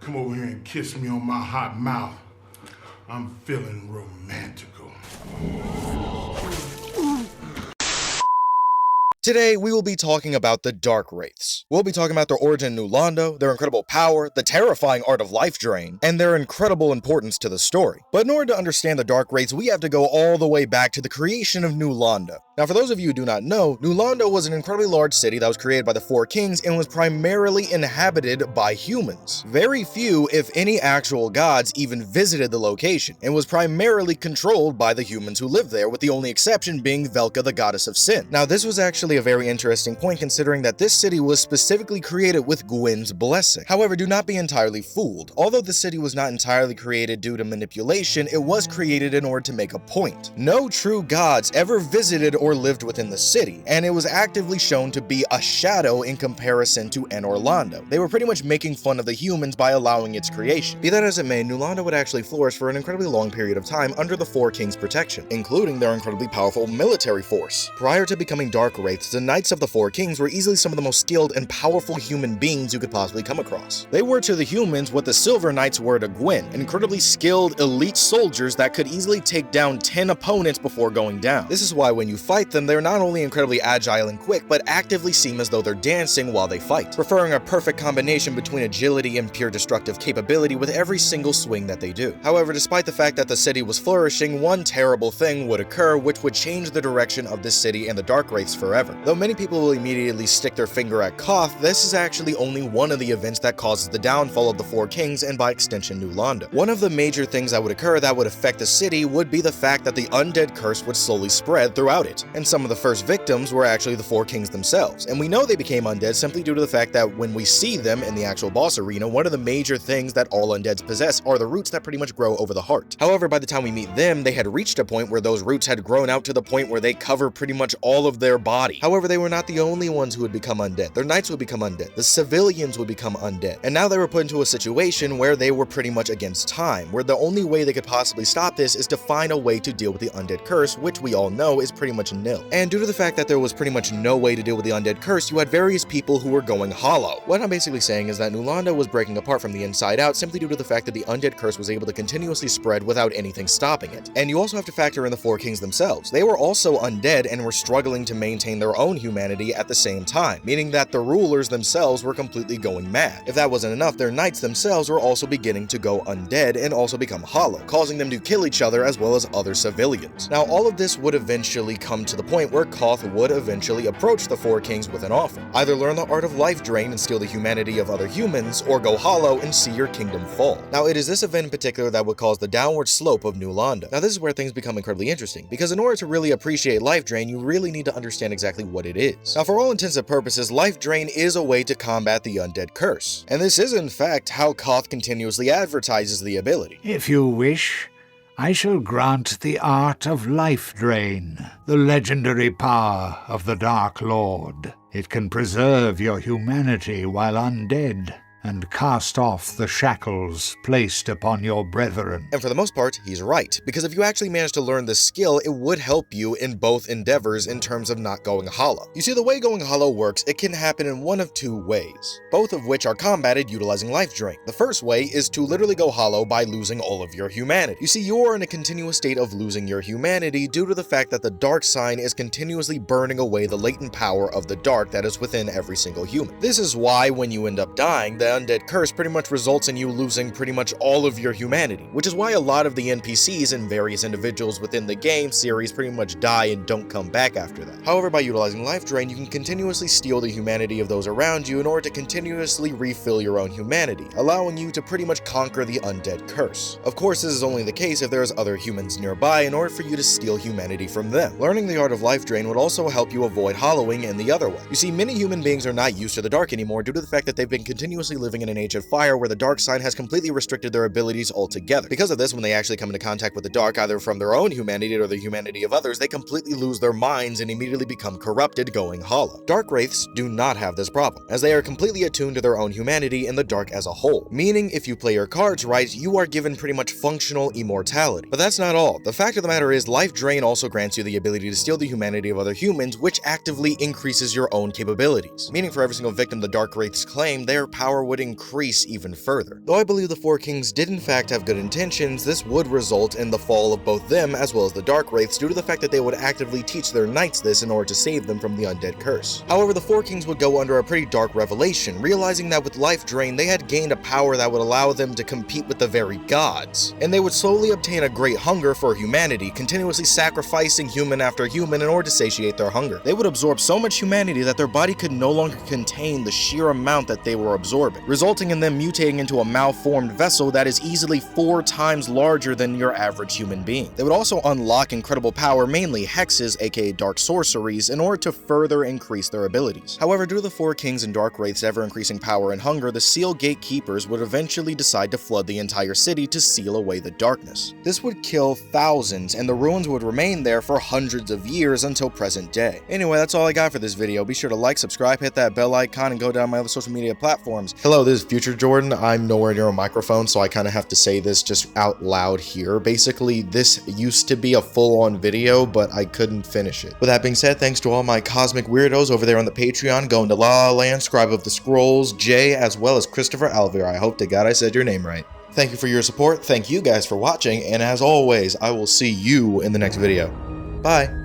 Come over here and kiss me on my hot mouth. I'm feeling romantical. Today, we will be talking about the darkwraiths. We'll be talking about their origin in New Londo, their incredible power, the terrifying art of life drain, and their incredible importance to the story. But in order to understand the darkwraiths, we have to go all the way back to the creation of New Londo. Now, for those of you who do not know, New Londo was an incredibly large city that was created by the Four Kings and was primarily inhabited by humans. Very few, if any, actual gods even visited the location, and was primarily controlled by the humans who lived there, with the only exception being Velka, the goddess of sin. Now, this was actually a very interesting point, considering that this city was specifically created with Gwyn's blessing. However, do not be entirely fooled. Although the city was not entirely created due to manipulation, it was created in order to make a point. No true gods ever visited or lived within the city, and it was actively shown to be a shadow in comparison to Anor Londo. They were pretty much making fun of the humans by allowing its creation. Be that as it may, New Londo would actually flourish for an incredibly long period of time under the Four Kings' protection, including their incredibly powerful military force. Prior to becoming darkwraiths, the Knights of the Four Kings were easily some of the most skilled and powerful human beings you could possibly come across. They were to the humans what the Silver Knights were to Gwyn, incredibly skilled elite soldiers that could easily take down 10 opponents before going down. This is why when you fight them, they're not only incredibly agile and quick, but actively seem as though they're dancing while they fight, preferring a perfect combination between agility and pure destructive capability with every single swing that they do. However, despite the fact that the city was flourishing, one terrible thing would occur which would change the direction of this city and the darkwraiths forever. Though many people will immediately stick their finger at Kaathe, this is actually only one of the events that causes the downfall of the Four Kings and by extension New Londo. One of the major things that would occur that would affect the city would be the fact that the undead curse would slowly spread throughout it, and some of the first victims were actually the Four Kings themselves. And we know they became undead simply due to the fact that when we see them in the actual boss arena, one of the major things that all undeads possess are the roots that pretty much grow over the heart. However, by the time we meet them, they had reached a point where those roots had grown out to the point where they cover pretty much all of their body. However, they were not the only ones who would become undead. Their knights would become undead. The civilians would become undead. And now they were put into a situation where they were pretty much against time, where the only way they could possibly stop this is to find a way to deal with the undead curse, which we all know is pretty much nil. And due to the fact that there was pretty much no way to deal with the undead curse, you had various people who were going hollow. What I'm basically saying is that New Londo was breaking apart from the inside out simply due to the fact that the undead curse was able to continuously spread without anything stopping it. And you also have to factor in the Four Kings themselves. They were also undead and were struggling to maintain their own humanity at the same time, meaning that the rulers themselves were completely going mad. If that wasn't enough, their knights themselves were also beginning to go undead and also become hollow, causing them to kill each other as well as other civilians. Now, all of this would eventually come to the point where Kaathe would eventually approach the Four Kings with an offer. Either learn the art of life drain and steal the humanity of other humans, or go hollow and see your kingdom fall. Now, it is this event in particular that would cause the downward slope of New Londo. Now, this is where things become incredibly interesting, because in order to really appreciate life drain, you really need to understand exactly what it is. Now, for all intents and purposes, life drain is a way to combat the undead curse. And this is, in fact, how Kaathe continuously advertises the ability. If you wish, I shall grant the art of life drain, the legendary power of the Dark Lord. It can preserve your humanity while undead, and cast off the shackles placed upon your brethren. And for the most part, he's right, because if you actually manage to learn this skill, it would help you in both endeavors in terms of not going hollow. You see, the way going hollow works, it can happen in one of two ways, both of which are combated utilizing life drain. The first way is to literally go hollow by losing all of your humanity. You see, you are in a continuous state of losing your humanity due to the fact that the dark sign is continuously burning away the latent power of the dark that is within every single human. This is why when you end up dying, the undead curse pretty much results in you losing pretty much all of your humanity, which is why a lot of the NPCs and various individuals within the game series pretty much die and don't come back after that. However, by utilizing life drain, you can continuously steal the humanity of those around you in order to continuously refill your own humanity, allowing you to pretty much conquer the undead curse. Of course, this is only the case if there's other humans nearby in order for you to steal humanity from them. Learning the art of life drain would also help you avoid hollowing in the other way. You see, many human beings are not used to the dark anymore due to the fact that they've been continuously living in an age of fire where the dark sign has completely restricted their abilities altogether. Because of this, when they actually come into contact with the dark, either from their own humanity or the humanity of others, they completely lose their minds and immediately become corrupted, going hollow. Darkwraiths do not have this problem, as they are completely attuned to their own humanity and the dark as a whole, meaning if you play your cards right, you are given pretty much functional immortality. But that's not all. The fact of the matter is, life drain also grants you the ability to steal the humanity of other humans, which actively increases your own capabilities, meaning for every single victim the darkwraiths claim, their power would would increase even further. Though I believe the Four Kings did in fact have good intentions, this would result in the fall of both them as well as the darkwraiths due to the fact that they would actively teach their knights this in order to save them from the undead curse. However, the Four Kings would go under a pretty dark revelation, realizing that with life drain they had gained a power that would allow them to compete with the very gods, and they would slowly obtain a great hunger for humanity, continuously sacrificing human after human in order to satiate their hunger. They would absorb so much humanity that their body could no longer contain the sheer amount that they were absorbing, resulting in them mutating into a malformed vessel that is easily 4 times larger than your average human being. They would also unlock incredible power, mainly hexes, aka dark sorceries, in order to further increase their abilities. However, due to the Four Kings and darkwraiths ever increasing power and hunger, the Seal Gatekeepers would eventually decide to flood the entire city to seal away the darkness. This would kill thousands, and the ruins would remain there for hundreds of years until present day. Anyway, that's all I got for this video. Be sure to like, subscribe, hit that bell icon, and go down my other social media platforms. Hello, this is Future Jordan. I'm nowhere near a microphone, so I kind of have to say this just out loud here. Basically, this used to be a full-on video, but I couldn't finish it. With that being said, thanks to all my cosmic weirdos over there on the Patreon, going to La La Land, Scribe of the Scrolls, Jay, as well as Christopher Alvear. I hope to God I said your name right. Thank you for your support, thank you guys for watching, and as always, I will see you in the next video. Bye!